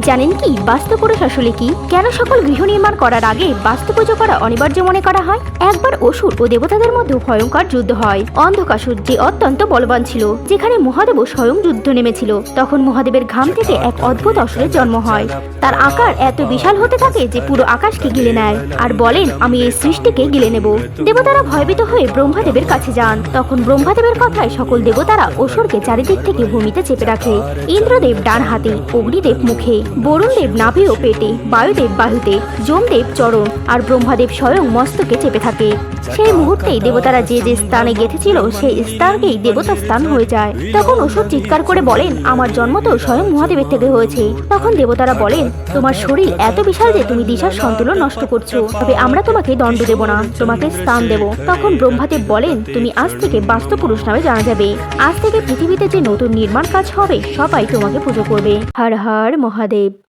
জানেন কি বাস্তু পুরুষ আসলে কি? কেন সকল গৃহ নির্মাণ করার আগে বাস্তু পুজো করা অনিবার্য মনে করা হয়? একবার অসুর ও দেবতাদের মধ্যে ভয়ঙ্কর যুদ্ধ হয়। অন্ধকাসুর যে অত্যন্ত বলবান ছিল, যেখানে মহাদেবও স্বয়ং যুদ্ধ নেমেছিল। তখন মহাদেবের ঘাম থেকে এক অদ্ভুত অসুরের জন্ম হয়। তার আকার এত বিশাল হতে থাকে যে পুরো আকাশকে গিলে নেয়, আর বলেন আমি এই সৃষ্টিকে গিলে নেব। দেবতারা ভয়ভীত হয়ে ব্রহ্মাদেবের কাছে যান। তখন ব্রহ্মাদেবের কথায় সকল দেবতারা অসুরকে চারিদিক থেকে ভূমিতে চেপে রাখে। ইন্দ্রদেব ডান হাতে, অগ্নিদেব মুখে, বরুণদেব নাভি ও পেটে, বায়ুদেব বাহুতে, যমদেব চরণ আর ব্রহ্মাদেব স্বয়ং মস্তকে চেপে থাকে। সেই মুহূর্তেই দেবতারা যে যে স্থানে গেঁথেছিল সেই স্থানকেই দেবতা স্থান হয়ে যায়। তখন অসুর চিৎকার করে বলেন আমার জন্ম তো স্বয়ং মহাদেবের থেকে হয়েছে। তখন দেবতারা বলেন তোমার শরীর এত বিশাল যে তুমি দিশার সন্তুলন নষ্ট করছো, তবে আমরা তোমাকে দণ্ড দেব না, তোমাকে স্থান দেব। তখন ব্রহ্মাদেব বলেন তুমি আজ থেকে বাস্তু পুরুষ নামে জানা যাবে। আজ থেকে পৃথিবীতে যে নতুন নির্মাণ কাজ হবে সবাই তোমাকে পুজো করবে। হর হর মহাদেব।